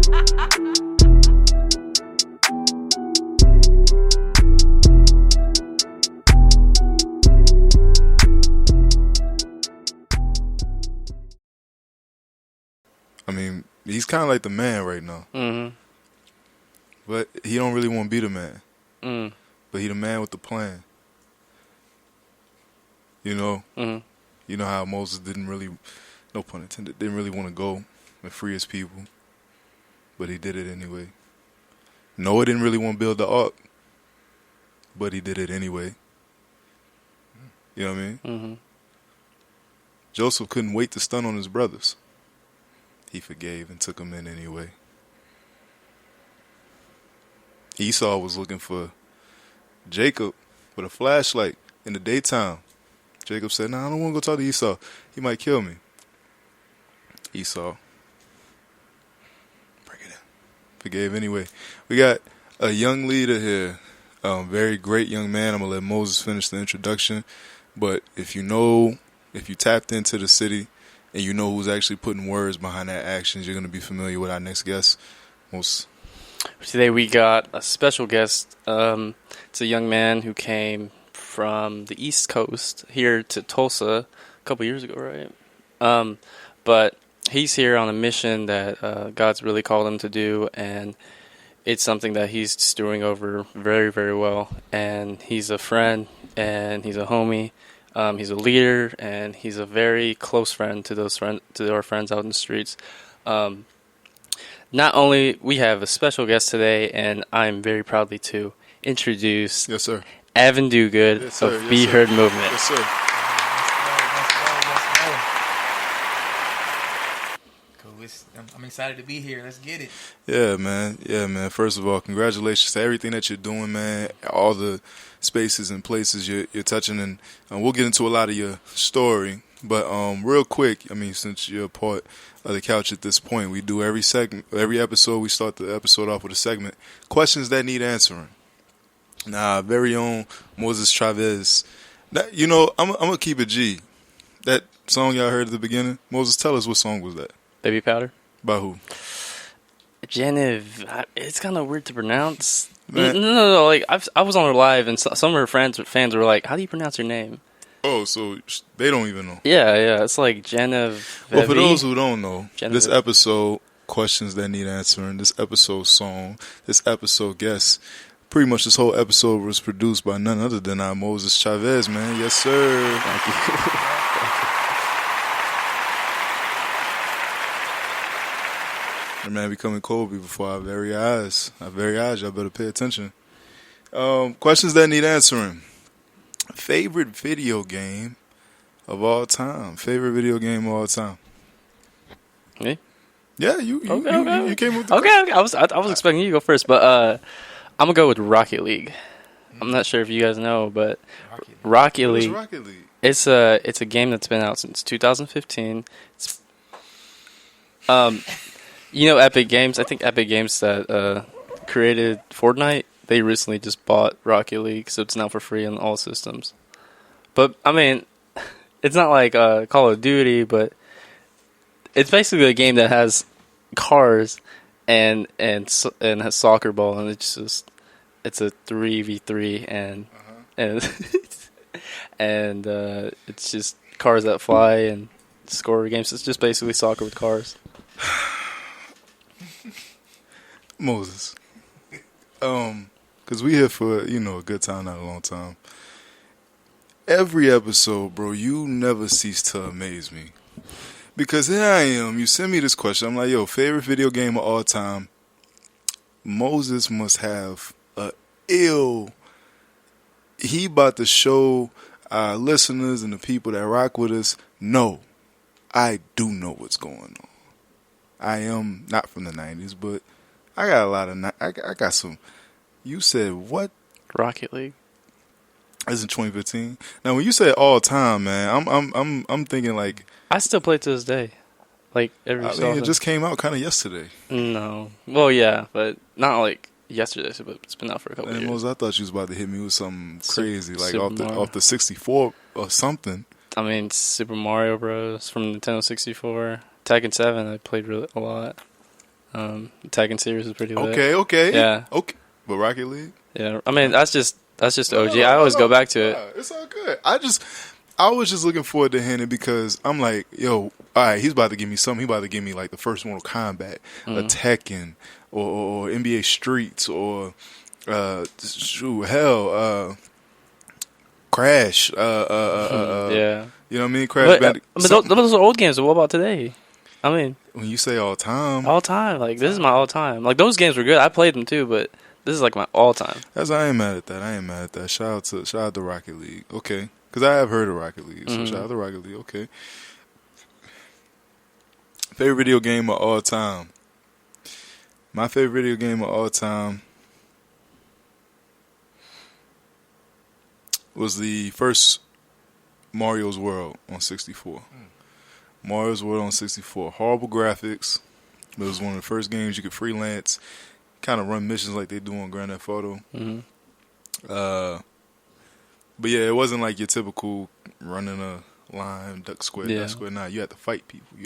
I mean, he's kind of like the man right now. Mm-hmm. But he don't really want to be the man. Mm. But he the man with the plan. You know? Mm-hmm. You know how Moses didn't really, no pun intended, didn't really want to go and free his people. But he did it anyway. Noah didn't really want to build the ark. But he did it anyway. You know what I mean? Mm-hmm. Joseph couldn't wait to stun on his brothers. He forgave and took them in anyway. Esau was looking for Jacob with a flashlight in the daytime. Jacob said, "Nah, I don't want to go talk to Esau. He might kill me." Esau, bring it in. Forgave anyway. We got a young leader here. Very great young man. I'm going to let Moses finish the introduction. But if you tapped into the city, and you know who's actually putting words behind that actions, you're going to be familiar with our next guest. Today we got a special guest. It's a young man who came from the East Coast here to Tulsa a couple years ago, right? But he's here on a mission that God's really called him to do, and it's something that he's stewing over very, very well. And he's a friend, and he's a homie. He's a leader, and he's a very close friend to our friends out in the streets. Not only we have a special guest today, and I'm very proudly to introduce Yes, sir. Evan Dougoud of BEHEARD Movement. Yes, sir. I'm excited to be here. Let's get it. Yeah, man. First of all, congratulations to everything that you're doing, man. All the spaces and places you're touching, and we'll get into a lot of your story. But real quick, I mean, since you're a part of the couch at this point, we do every episode. We start the episode off with a segment: questions that need answering. Now, our very own Moises Chavez. You know, I'm gonna keep it G. That song y'all heard at the beginning, Moses, tell us what song was that? Baby Powder? By who? Genevieve. It's kind of weird to pronounce. No. Like I was on her live, and some of her fans were like, "How do you pronounce her name?" Oh, so they don't even know. Yeah. It's like Genevieve. Well, for those who don't know, Genevieve. This episode, questions that need answering. This episode song. This episode guest. Pretty much this whole episode was produced by none other than our Moises Chavez, man. Yes, sir. Thank you. The man becoming Kobe before our very eyes. Our very eyes, y'all better pay attention. Questions that need answering. Favorite video game of all time? Favorite video game of all time? Me? Yeah, you came with the Okay. I was expecting you to go first, but I'm gonna go with Rocket League. I'm not sure if you guys know, but Rocket League. What's Rocket League? It's a game that's been out since 2015. It's you know Epic Games. I think Epic Games that created Fortnite. They recently just bought Rocket League, so it's now for free on all systems. But I mean, it's not like Call of Duty, but it's basically a game that has cars and has soccer ball, and it's a 3v3 and and it's just cars that fly and score games. It's just basically soccer with cars. Moses. Because we here for, a good time, not a long time. Every episode, bro, you never cease to amaze me. Because here I am, you send me this question. I'm like, yo, favorite video game of all time. Moses must have a ill. He about to show our listeners and the people that rock with us, no, I do know what's going on. I am not from the 90s, but I got a lot of, I got some. You said what? Rocket League. That's in 2015. Now, when you say all time, man, I'm thinking like I still play to this day, like every. I mean, it just came out kind of yesterday. No, well, yeah, but not like yesterday. But it's been out for a couple years. Moses, I thought you was about to hit me with something crazy, like Super off the 64 or something. I mean, Super Mario Bros. From Nintendo 64, Tekken 7. I played a lot. Tekken series is pretty lit. Okay. Yeah. Okay. But Rocket League? Yeah. I mean, that's just OG. I always go back to it. It's all good. I was just looking forward to hearing it because I'm like, yo, all right, he's about to give me something. He's about to give me like the first Mortal Kombat, a Tekken, or NBA Streets, or Crash. Yeah. You know what I mean? Crash But, Bandicoot. those are old games. What about today? I mean, When you say all time, all time. Like, this is my all time. Like, those games were good. I played them too, but this is like my all time. I ain't mad at that. Shout out to Rocket League. Okay. Because I have heard of Rocket League. So shout out to Rocket League. Okay. Favorite video game of all time. My favorite video game of all time was the first Mario's World on 64. Mario's World on 64. Horrible graphics. But it was one of the first games you could freelance, kind of run missions like they do on Grand Theft Auto. But yeah, it wasn't like your typical running a line, duck square, duck square. Nah, you had to fight people.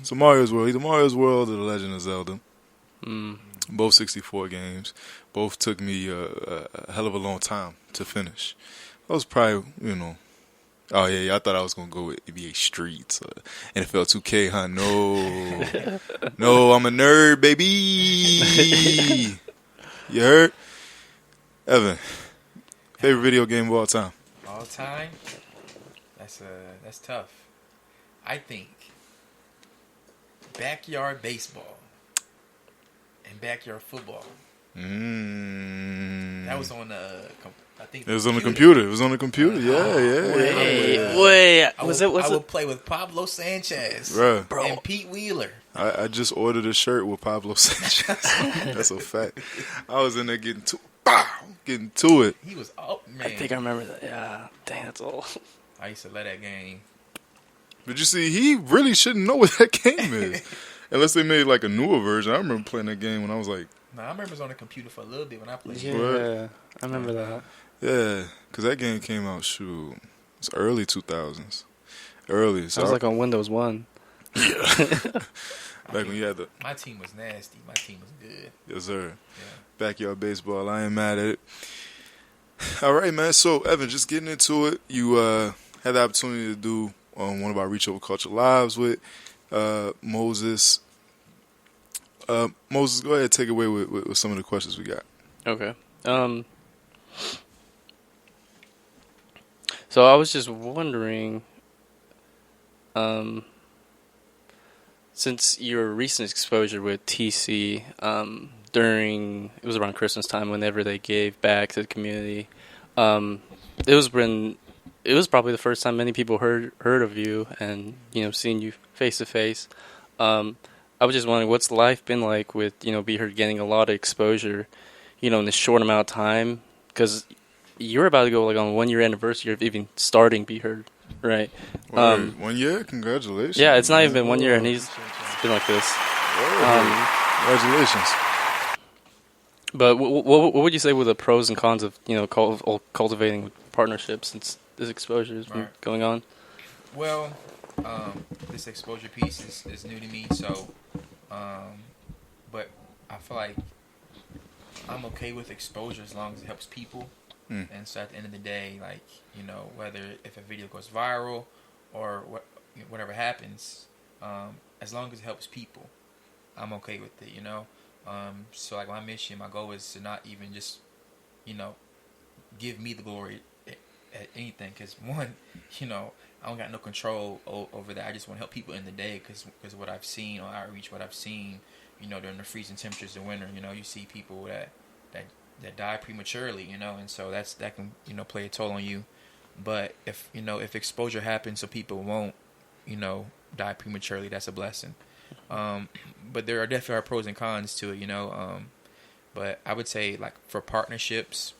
So Mario's World, either Mario's World or The Legend of Zelda. Both 64 games. Both took me a hell of a long time to finish. I was probably, oh yeah, I thought I was going to go with NBA Streets or NFL 2K, huh? No, I'm a nerd, baby. You heard? Evan, favorite video game of all time? All time? That's tough. I think backyard baseball and backyard football. That was on the. I think it was on the computer. Yeah. Wait. I would play with Pablo Sanchez, Bro. and Pete Wheeler. I just ordered a shirt with Pablo Sanchez. That's a fact. I was in there getting to it. He was up, man. I think I remember that. Yeah. Dang, that's old. I used to love that game. But you see, he really shouldn't know what that game is. Unless they made like a newer version. I remember playing that game when I was like... No, I remember it was on the computer for a little bit when I played. Yeah, I remember that. Yeah, because that game came out, it's early 2000s. Early. So I was like on Windows 1. Back when you had the... My team was nasty. My team was good. Yes, sir. Yeah. Backyard baseball. I ain't mad at it. All right, man. So, Evan, just getting into it. You had the opportunity to do one of our Reach Over Culture lives with Moses. Moses, go ahead and take away with some of the questions we got. Okay. So I was just wondering, since your recent exposure with TC, it was around Christmas time, whenever they gave back to the community, it was probably the first time many people heard of you and seen you face to face. I was just wondering, what's life been like with BEHEARD getting a lot of exposure, in this short amount of time? Because you're about to go like on 1 year anniversary of even starting BEHEARD, right? 1 year, congratulations. Yeah, it's not even been 1 year, and it's been like this. Congratulations. But what would you say were the pros and cons of cultivating partnerships since this exposure has been going on? Well, this exposure piece is new to me, so but I feel like I'm okay with exposure as long as it helps people. And so at the end of the day, like, whether if a video goes viral or whatever happens, as long as it helps people, I'm okay with it, So like my mission, my goal is to not even just, give me the glory at anything, because one, I don't got no control over that. I just want to help people in the day, because what I've seen on outreach, during the freezing temperatures in winter, you see people that die prematurely, and so that can play a toll on you. But if exposure happens so people won't die prematurely, that's a blessing. But there are definitely pros and cons to it, but I would say, like, for partnerships,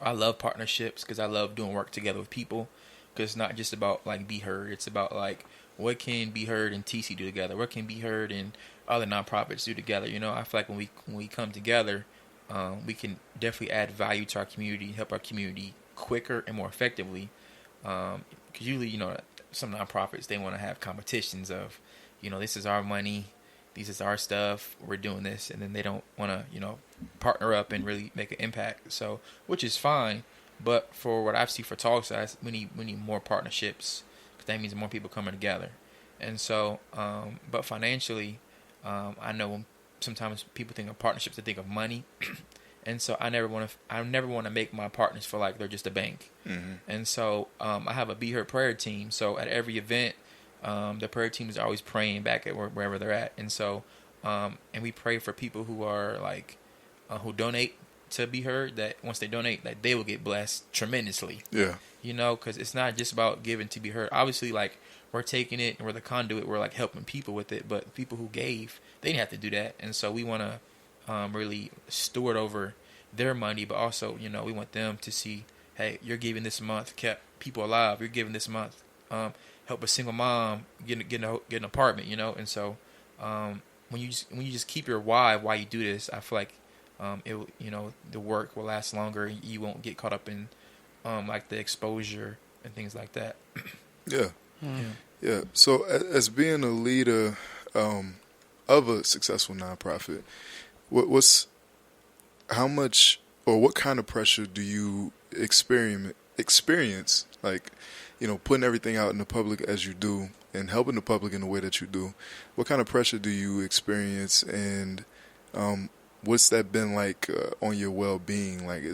I love partnerships because I love doing work together with people, because it's not just about like BEHEARD, it's about like what can BEHEARD and TC do together, what can BEHEARD and other nonprofits do together. I feel like when we come together, we can definitely add value to our community, help our community quicker and more effectively. Because usually, some nonprofits, they want to have competitions of, this is our money, these is our stuff, we're doing this, and then they don't want to, partner up and really make an impact. So, which is fine, but for what I've seen for Tulsa, we need more partnerships, because that means more people coming together. And so, but financially, I know sometimes people think of partnerships, they think of money. And so I never want to make my partners feel like they're just a bank. Mm-hmm. And so I have a Be Heard prayer team. So at every event, the prayer team is always praying back at wherever they're at. And so, and we pray for people who are like, who donate to Be Heard, that once they donate, that they will get blessed tremendously. Yeah. Because it's not just about giving to Be Heard. Obviously, like, we're taking it and we're the conduit. We're like helping people with it. But people who gave, they didn't have to do that. And so we want to really steward over their money, but also, we want them to see, hey, you're giving this month, kept people alive. You're giving this month, help a single mom get an apartment, And so, when you just keep your why you do this, I feel like, the work will last longer. You won't get caught up in, like the exposure and things like that. Yeah. Yeah. So as being a leader, of a successful nonprofit, how much or what kind of pressure do you experience, like, putting everything out in the public as you do and helping the public in the way that you do? What kind of pressure do you experience, and what's that been like on your well-being? Like,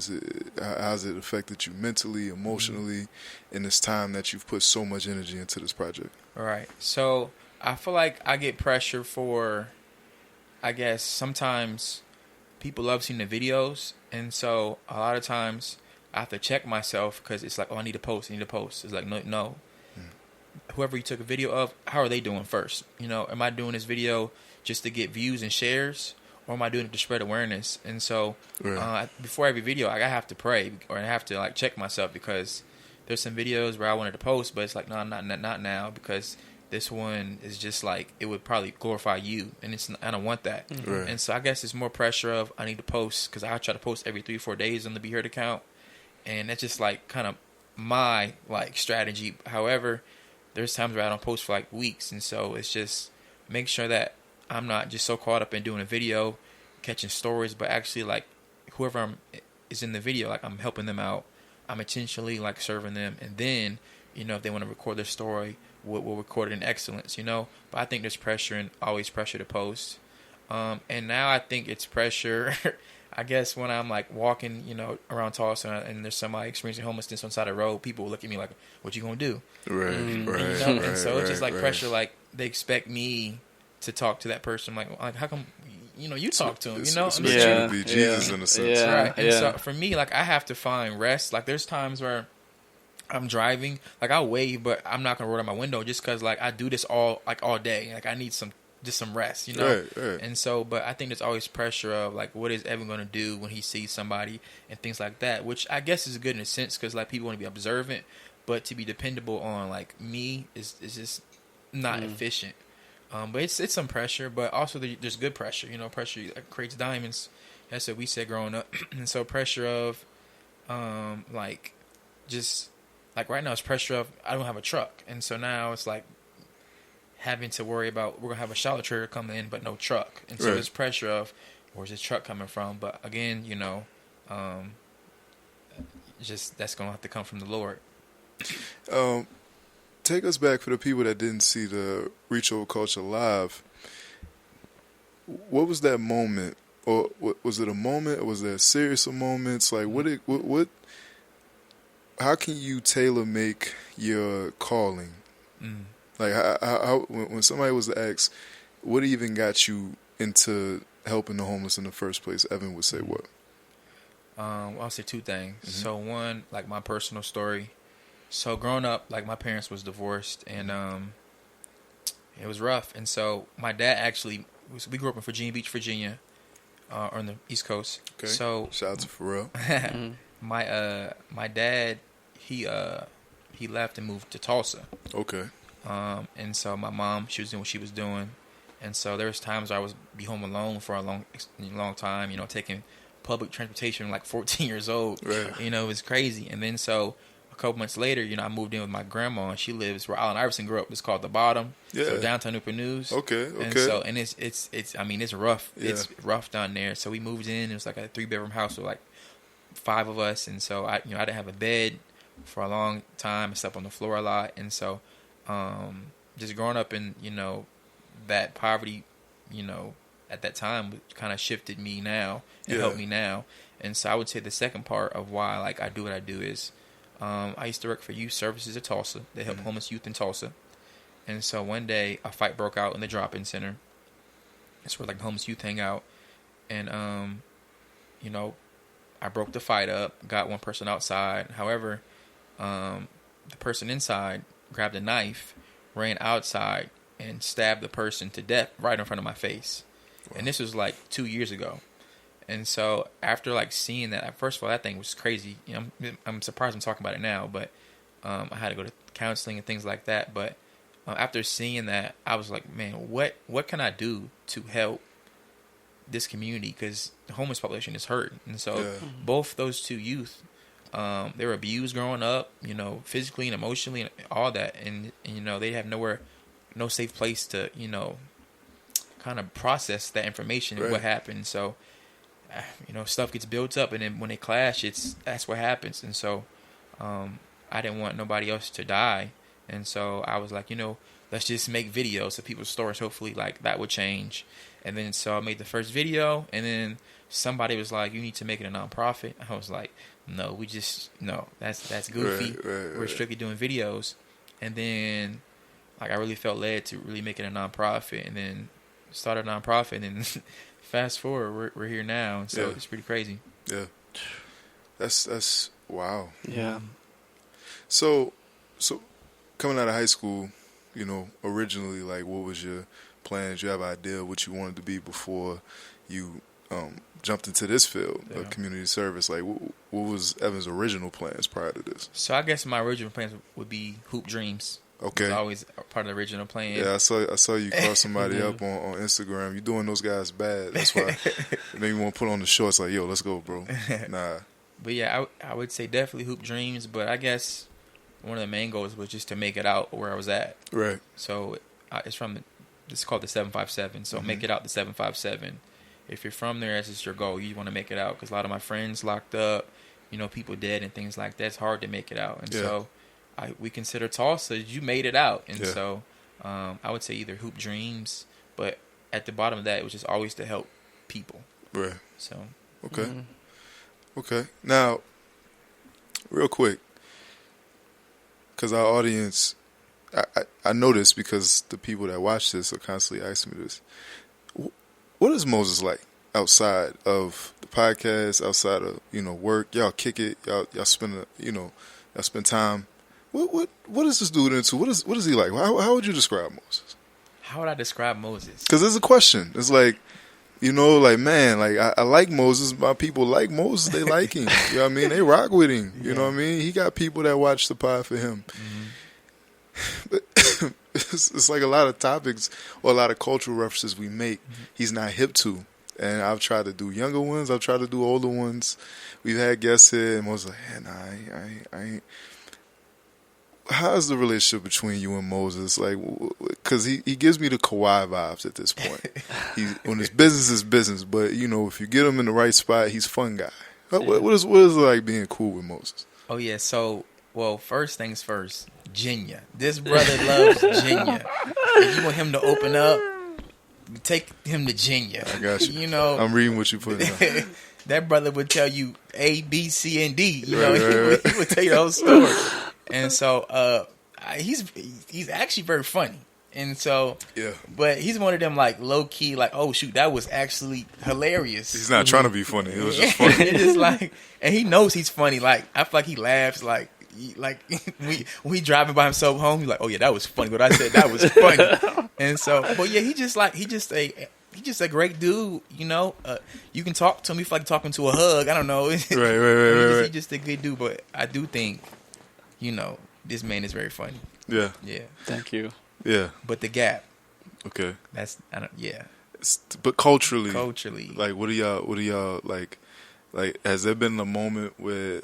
how's it affected you mentally, emotionally, in this time that you've put so much energy into this project? All right. So I feel like I get pressure for, I guess, sometimes people love seeing the videos, and so a lot of times I have to check myself, because it's like, oh, I need to post. It's like, no. Whoever you took a video of, how are they doing first? Am I doing this video just to get views and shares, or am I doing it to spread awareness? And so before every video, I have to pray, or I have to like check myself, because there's some videos where I wanted to post, but it's like, no, not now, because this one is just like, it would probably glorify you, and I don't want that. Right. And so I guess it's more pressure of, I need to post, because I try to post every 3-4 days on the Be Heard account, and that's just like kind of my like strategy. However, there's times where I don't post for like weeks, and so it's just make sure that I'm not just so caught up in doing a video, catching stories, but actually like whoever is in the video, like I'm helping them out, I'm intentionally like serving them, and then if they want to record their story, we'll record it in excellence, But I think there's pressure, and always pressure to post. And now I think it's pressure, I guess, when I'm like walking, around Tulsa, and there's somebody experiencing homelessness on the side of the road, people will look at me like, what you gonna do? Right. And so it's just like pressure, like they expect me to talk to that person. Like how come, you talk to him, It's to be Jesus in a sense. Yeah. Right. And so for me, like I have to find rest. Like there's times where I'm driving, like I'll wave, but I'm not gonna roll down my window, just because like I do this all day. Like I need some rest, Right. And so, but I think there's always pressure of like, what is Evan gonna do when he sees somebody and things like that, which I guess is good in a sense, because like people want to be observant, but to be dependable on like me is just not efficient. But it's some pressure, but also there's good pressure. Pressure creates diamonds. That's what we said growing up. And so pressure of, like, just like right now it's pressure of I don't have a truck, and so now it's like having to worry about we're gonna have a shower trailer coming in, but no truck, and so there's pressure of where's this truck coming from? But again, just that's gonna have to come from the Lord. Take us back for the people that didn't see the Reach Over Culture live. What was that moment, or was it a moment, or was there a series of moments? Like what? How can you tailor make your calling? Like how when somebody was to ask, what even got you into helping the homeless in the first place? Evan would say what? I'll say two things. So one, like my personal story. So growing up, like my parents was divorced, and it was rough. And so my dad actually we grew up in Virginia Beach, Virginia, on the East Coast. Okay. So shout out to Pharrell. My dad he left and moved to Tulsa. Okay. And so my mom, she was doing what she was doing, and so there was times where I was be home alone for a long time. Taking public transportation, like 14 years old. Right. It was crazy. And then so a couple months later, I moved in with my grandma, and she lives where Allen Iverson grew up. It's called the Bottom. Yeah. So downtown Newport News. Okay. And it's I mean, it's rough. Yeah. It's rough down there. So we moved in. It was like a 3-bedroom house with like 5 of us, and so I didn't have a bed for a long time. I slept on the floor a lot, and so just growing up in that poverty, at that time kind of shifted me now and helped me now. And so I would say the second part of why I do what I do is I used to work for youth services at Tulsa. They help homeless youth in Tulsa. And so one day a fight broke out in the drop-in center. It's where the homeless youth hang out. And I broke the fight up, got one person outside. However, the person inside grabbed a knife, ran outside, and stabbed the person to death right in front of my face. Wow. And this was 2 years ago. And so after seeing that, first of all, that thing was crazy. I'm surprised I'm talking about it now, but I had to go to counseling and things like that. But after seeing that, I was like, man, what can I do to help this community? Because the homeless population is hurt. And so both those two youth, they were abused growing up, physically and emotionally and all that. And they have no safe place to, kind of process that information and what happened. So, stuff gets built up, and then when they clash, that's what happens. And so, I didn't want nobody else to die. And so I was like, let's just make videos of people's stories. Hopefully that would change. And then so I made the first video, and then somebody was like, you need to make it a nonprofit. I was like, no, that's goofy. We're strictly doing videos. And then I really felt led to really make it a nonprofit, and then started a nonprofit, and then fast forward, we're here now. And so it's pretty crazy. Yeah. That's wow. Yeah. So coming out of high school, originally, what was your plans? Did you have an idea what you wanted to be before you jumped into this field of community service? What was Evan's original plans prior to this? So I guess my original plans would be Hoop Dreams. Okay. It was always part of the original plan. Yeah, I saw you cross somebody up on Instagram. You doing those guys bad. That's why it made me want to put on the shorts yo, let's go, bro. Nah. But yeah, I would say definitely Hoop Dreams, but I guess one of the main goals was just to make it out where I was at. Right. So it's called the 757. So make it out the 757. If you're from there, that's just your goal. You want to make it out, because a lot of my friends locked up, people dead and things like that. It's hard to make it out. And so we consider Tulsa, you made it out. And so I would say either Hoop Dreams, but at the bottom of that, it was just always to help people. Right. So. Okay. Okay. Now, real quick, because our audience, I know this because the people that watch this are constantly asking me this. What is Moises like outside of the podcast, outside of work? Y'all kick it. Y'all spend y'all spend time. What is this dude into? What is he like? How would you describe Moises? How would I describe Moises? Because there's a question. It's man, I like Moises. My people like Moises. They like him. You know what I mean? They rock with him. You know what I mean? He got people that watch the pod for him. But it's a lot of topics or a lot of cultural references we make. He's not hip to. And I've tried to do younger ones. I've tried to do older ones. We've had guests here, and Moises I ain't. How's the relationship between you and Moises? Because he gives me the Kawhi vibes at this point. When it's business, it's business. But, if you get him in the right spot, he's a fun guy. What is it like being cool with Moises? Oh, yeah. So, first things first, Genya. This brother loves Genya. If you want him to open up, take him to Genya. I got you. I'm reading what you put down. That brother would tell you A, B, C, and D. He would tell you the whole story. And so he's actually very funny. And so, but he's one of them low key, oh shoot, that was actually hilarious. He's not trying to be funny. It was just funny. It's just and he knows he's funny. I feel like he laughs when he driving by himself home. He's like, oh yeah, that was funny. What I said, that was funny. And so, but yeah, he's just a great dude. You can talk to him. He feel like talking to a hug. I don't know. Right. He's just a good dude. But I do think, this man is very funny. Yeah. Yeah. Thank you. Yeah. But the gap. Okay. Yeah. But culturally, what do y'all like? Has there been a moment where,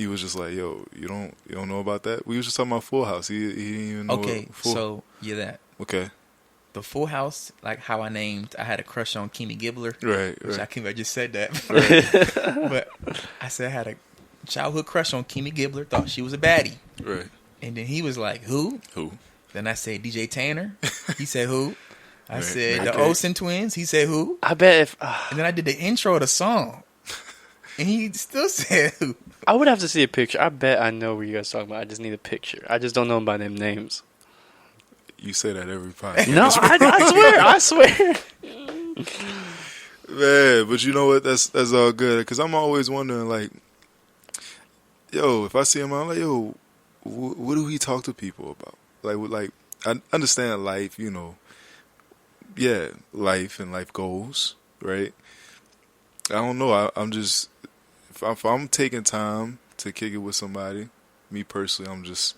he was just like, "Yo, you don't know about that?" We was just talking about Full House. He didn't even know. Okay, so yeah, that. Okay. The Full House, like how I had a crush on Kimmy Gibbler. Right. I just said that. Right. But I said I had a childhood crush on Kimmy Gibbler, thought she was a baddie. Right. And then he was like, who? Who? Then I said DJ Tanner. He said who? I Right. said the Okay. Olsen twins. He said who? I bet if And then I did the intro of the song. And he still said who? I would have to see a picture. I bet I know what you guys talking about. I just need a picture. I just don't know them by them names. You say that every podcast. No, I swear. Man, but you know what? That's all good. Because I'm always wondering, like, yo, if I see him, I'm like, yo, what do he talk to people about? Like, I understand life, you know. Yeah, life and life goals, right? I don't know. I'm just, if I'm taking time to kick it with somebody, me personally, I'm just,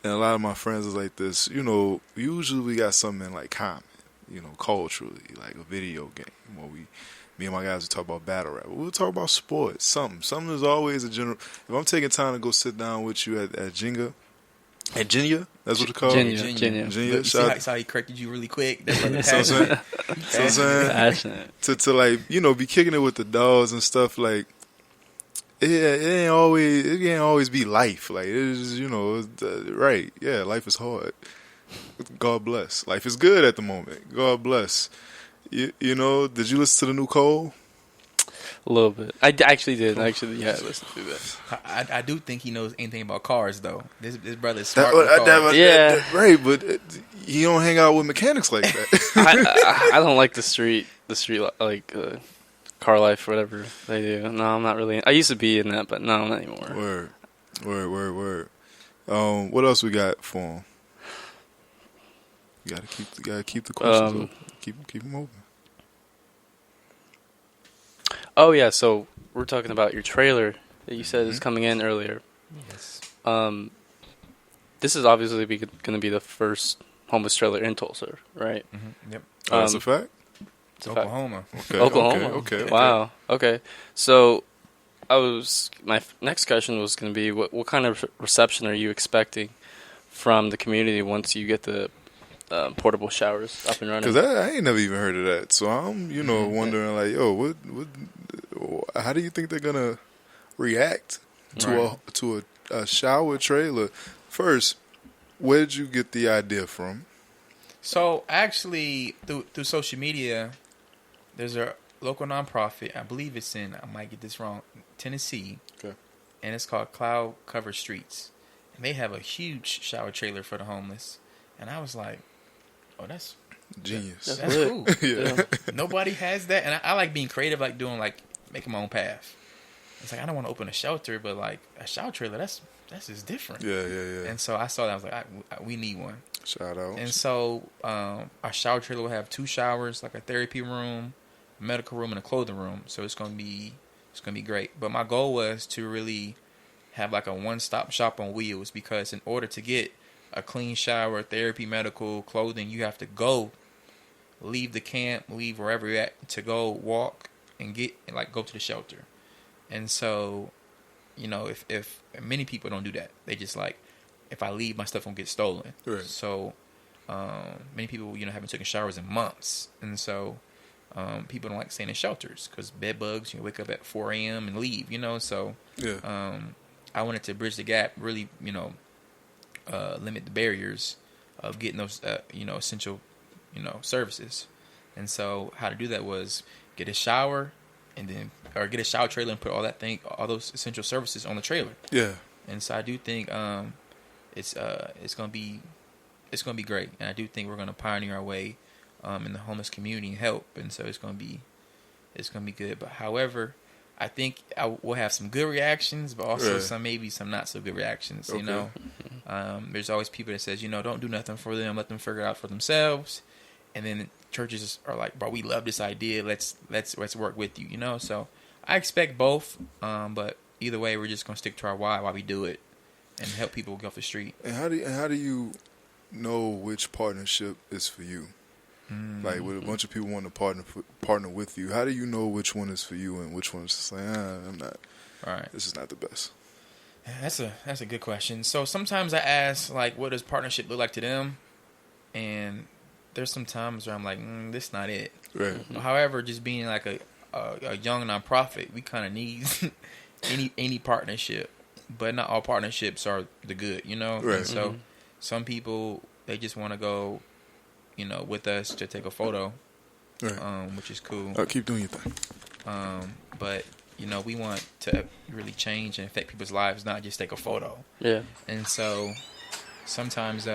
and a lot of my friends is like this, you know, usually we got something in like common, you know, culturally, like a video game where me and my guys will talk about battle rap. We'll talk about sports, something is always a general. If I'm taking time to go sit down with you at Jenga, that's what it's called? Jenga. See how he corrected you really quick? That's what I'm saying? Passionate. To like, you know, be kicking it with the dogs and stuff, like, it ain't always be life. Like, it's, you know, right. Yeah, life is hard. God bless. Life is good at the moment. God bless. You know, did you listen to the new Cole? A little bit. I actually did. Yeah, listen to that. I do think he knows anything about cars, though. This brother's smart with cars. Right, but he don't hang out with mechanics like that. I don't like the street like car life, whatever they do. No, I'm not really. I used to be in that, but no, not anymore. Word. What else we got for him? You gotta keep the questions open. Keep them open. Oh yeah, so we're talking about your trailer that you said is coming in earlier. Yes. This is obviously going to be the first homeless trailer in Tulsa, right? Mm-hmm. Yep. Oh, that's a fact? It's Oklahoma. Okay, Oklahoma. Okay. Wow. Okay. So, my next question was going to be, what kind of reception are you expecting from the community once you get the portable showers up and running? Because I ain't never even heard of that. So I'm, you know, wondering like, yo, how do you think they're gonna react to a shower trailer? First, where did you get the idea from? So actually, through social media, there's a local nonprofit. I believe it's in, I might get this wrong, Tennessee. Okay. And it's called Cloud Cover Streets. And they have a huge shower trailer for the homeless. And I was like, oh, that's genius. That's cool. Yeah. Nobody has that. And I like being creative, like doing, like, making my own path. It's like, I don't want to open a shelter, but, like, a shower trailer, that's just different. Yeah. And so I saw that. I was like, we need one. Shout out. And so our shower trailer will have 2 showers, like a therapy room, a medical room, and a clothing room. So it's gonna be great. But my goal was to really have like a one-stop shop on wheels, because in order to get a clean shower, therapy, medical, clothing, you have to leave the camp, leave wherever you're at, to go walk and go to the shelter. And so, you know, if many people don't do that, they just like, if I leave, my stuff won't get stolen. Right. So many people, you know, haven't taken showers in months. And so people don't like staying in shelters because bed bugs, you wake up at 4 a.m. and leave, you know. So yeah. I wanted to bridge the gap, really, you know, limit the barriers of getting those, you know, essential, you know, services. And so how to do that was get a shower or get a shower trailer and put all those essential services on the trailer. Yeah. And so I do think it's gonna be great, and I do think we're gonna pioneer our way in the homeless community and help, and so it's gonna be good. But however, I think we'll have some good reactions, but also maybe some not so good reactions. Okay. You know, there's always people that says, you know, don't do nothing for them, let them figure it out for themselves, and then churches are like, bro, we love this idea, let's work with you, you know. So I expect both, but either way, we're just gonna stick to our why we do it, and help people get off the street. And how do you know which partnership is for you? Like, with a bunch of people wanting to partner with you, how do you know which one is for you and which one is just like, I'm not? Right. this is not the best. That's a good question. So sometimes I ask, like, what does partnership look like to them? And there's some times where I'm like, this not it. Right. However, just being like a young nonprofit, we kind of need any partnership, but not all partnerships are the good, you know. Right. And so some people, they just want to go, you know, with us to take a photo, Right. which is cool. Keep doing your thing. But you know, we want to really change and affect people's lives, not just take a photo. Yeah. And so sometimes, you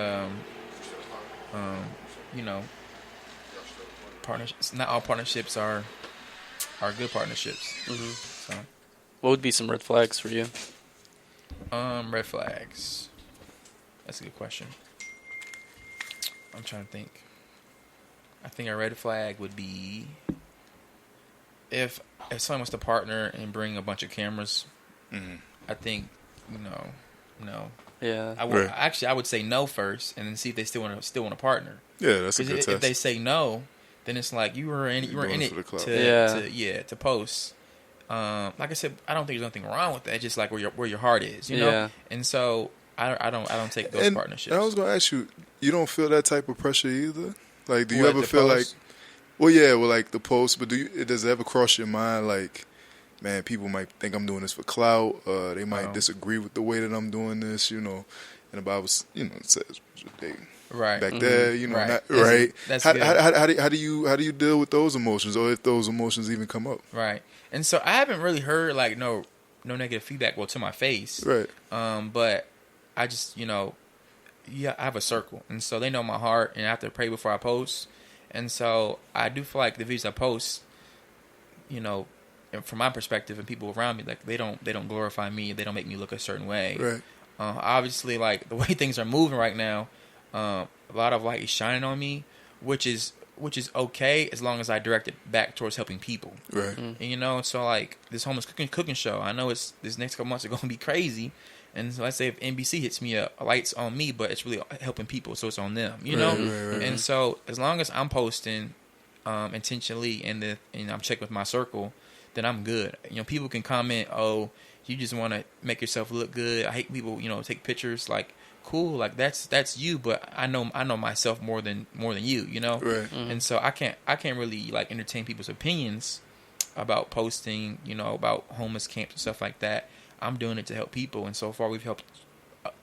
know, partnerships. Not all partnerships are good partnerships. So, What would be some red flags for you? red flags. That's a good question. I'm trying to think. I think a red flag would be if someone wants to partner and bring a bunch of cameras. I think, you know, no. Yeah. I would say no first, and then see if they still want to partner. Yeah, that's a good test. If they say no, then it's like you were in it to post. Like I said, I don't think there's nothing wrong with that. It's just like where your heart is, you know. Yeah. And so I don't take those partnerships. And I was gonna ask you, you don't feel that type of pressure either? Like, do you What, ever the feel post? like, well, yeah, well, like the post, but does it ever cross your mind like, man, people might think I'm doing this for clout. They might disagree with the way that I'm doing this, you know. And the Bible, you know, it says they Right. back there, you know, Right. right? That's how, good. how do you deal with those emotions, or if those emotions even come up? Right. And so I haven't really heard like no negative feedback, well, to my face. Right. But I just, you know, I have a circle, and so they know my heart, and I have to pray before I post. And so I do feel like the videos I post, you know, and from my perspective and people around me, like they don't glorify me, they don't make me look a certain way. Right. Obviously, like the way things are moving right now, a lot of light is shining on me, which is okay as long as I direct it back towards helping people. Right. And you know, so like this homeless cooking show, I know this next couple months are gonna be crazy. And so let's say if NBC hits me up, light's on me, but it's really helping people, so it's on them, you know. Right. And so as long as I'm posting intentionally and I'm checking with my circle, then I'm good. You know, people can comment, "Oh, you just want to make yourself look good." I hate people, you know, take pictures. Like, cool, like that's you, but I know myself more than you, you know. Right. And so I can't really like entertain people's opinions about posting, you know, about homeless camps and stuff like that. I'm doing it to help people, and so far we've helped,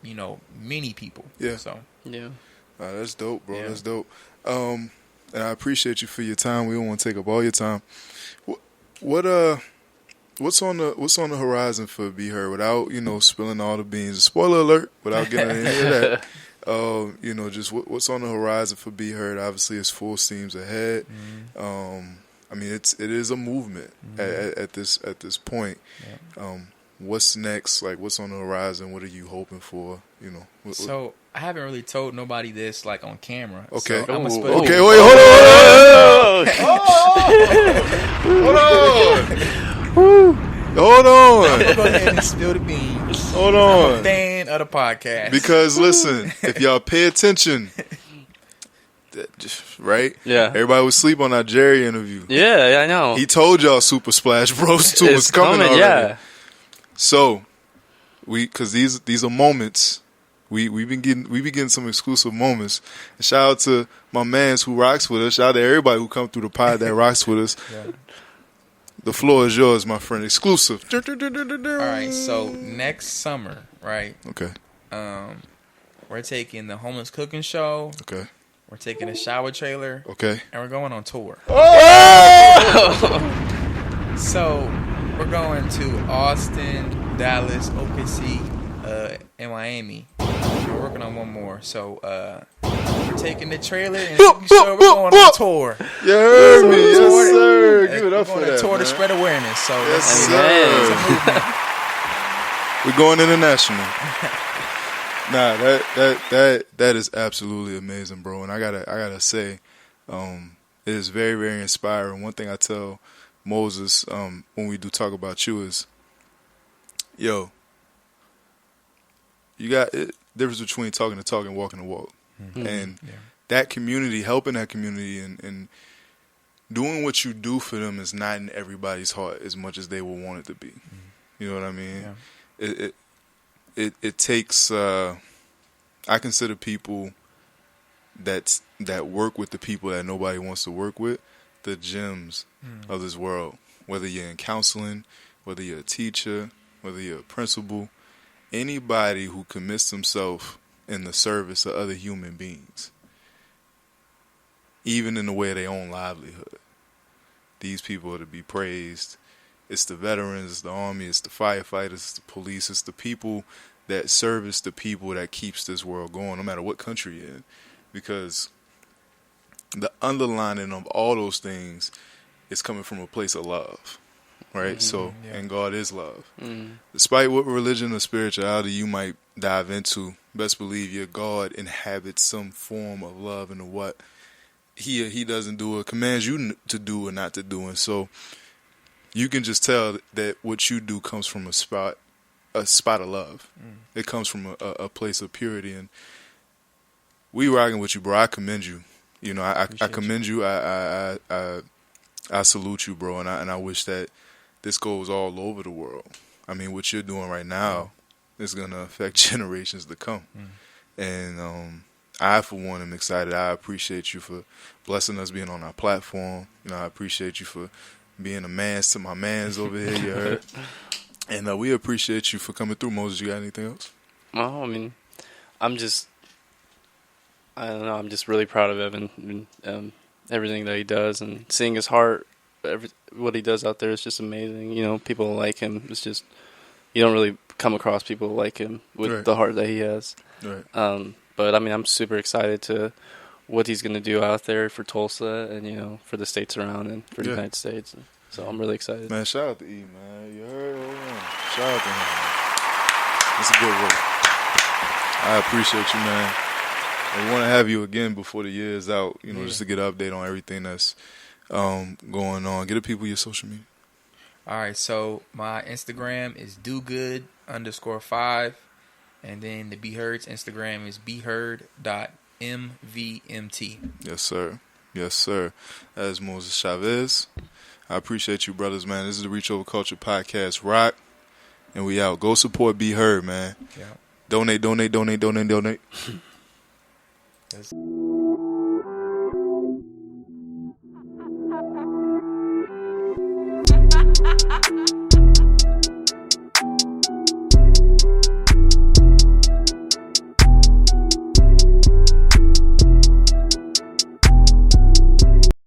you know, many people. Yeah. So Yeah. That's dope, bro. Yeah. That's dope. And I appreciate you for your time. We don't want to take up all your time. What's on the horizon for Be Heard, without, you know, spilling all the beans? Spoiler alert, without getting into any of that. You know, just what's on the horizon for Be Heard? Obviously, it's full steams ahead. I mean, it is a movement at this point. Yeah. What's next? Like, what's on the horizon? What are you hoping for? You know. So I haven't really told nobody this like on camera. Okay. So I'ma split Okay. it. Wait. Hold on. Hold on. Go ahead and spill the beans. Hold I'm on. a fan of the podcast. Because listen, if y'all pay attention, right? Yeah. Everybody was asleep on that Jerry interview. Yeah, I know. He told y'all Super Splash Bros 2 was It's coming already. Yeah. So, because these are moments, we been getting some exclusive moments. And shout out to my mans who rocks with us. Shout out to everybody who come through the pod that rocks with us. Yeah. The floor is yours, my friend. Exclusive. All right. So next summer, right? Okay. We're taking the homeless cooking show. Okay. We're taking a shower trailer. Okay. And we're going on tour. Oh! So we're going to Austin, Dallas, OKC, and Miami. We're working on one more. So we're taking the trailer and we're going on tour. You heard me, yes tour- sir. Give it up for We're going that, on tour to man. spread awareness. So Yes, it's a movement. We're going international. Nah, that is absolutely amazing, bro. And I gotta say, it is very, very inspiring. One thing I tell Moses when we do talk about you is, yo, you got difference between talking the talk and walking the walk. Mm-hmm. And that community, helping that community and doing what you do for them is not in everybody's heart as much as they will want it to be. You know what I mean? Yeah. It takes. I consider people that work with the people that nobody wants to work with the gems of this world. Whether you're in counseling, whether you're a teacher, whether you're a principal, anybody who commits themselves in the service of other human beings, even in the way of their own livelihood, these people are to be praised. It's the veterans, it's the army, it's the firefighters, it's the police, it's the people that service the people that keeps this world going, no matter what country you're in. Because the underlining of all those things is coming from a place of love, right? And God is love. Despite what religion or spirituality you might dive into, best believe your God inhabits some form of love into what he doesn't do or commands you to do or not to do. And so you can just tell that what you do comes from a spot of love. It comes from a place of purity. And we rocking with you, bro. I commend you. You know, I commend you. I salute you, bro. And I wish that this goes all over the world. I mean, what you're doing right now is going to affect generations to come. And I, for one, am excited. I appreciate you for blessing us being on our platform. You know, I appreciate you for being a man to my mans over here, you heard. And we appreciate you for coming through. Moses, you got anything else? Well, I mean, I don't know, I'm just really proud of Evan and everything that he does, and seeing his heart, what he does out there is just amazing. You know, people like him. It's just, you don't really come across people like him with the heart that he has. Right. But I mean, I'm super excited to what he's going to do out there for Tulsa and, you know, for the states around and for the United States. So I'm really excited. Man, shout out to E, man. You heard? Hold on. Shout out to him, man. It's a good work. I appreciate you, man. And we want to have you again before the year is out, you know, just to get an update on everything that's going on. Get the people your social media. All right, so my Instagram is dogood_5. And then the BEHEARD's Instagram is beheard.mvmt. Yes, sir. Yes, sir. That is Moises Chavez. I appreciate you, brothers, man. This is the Reach Over Culture podcast, Roc, and we out. Go support BEHEARD, man. Yeah. Donate. Yes.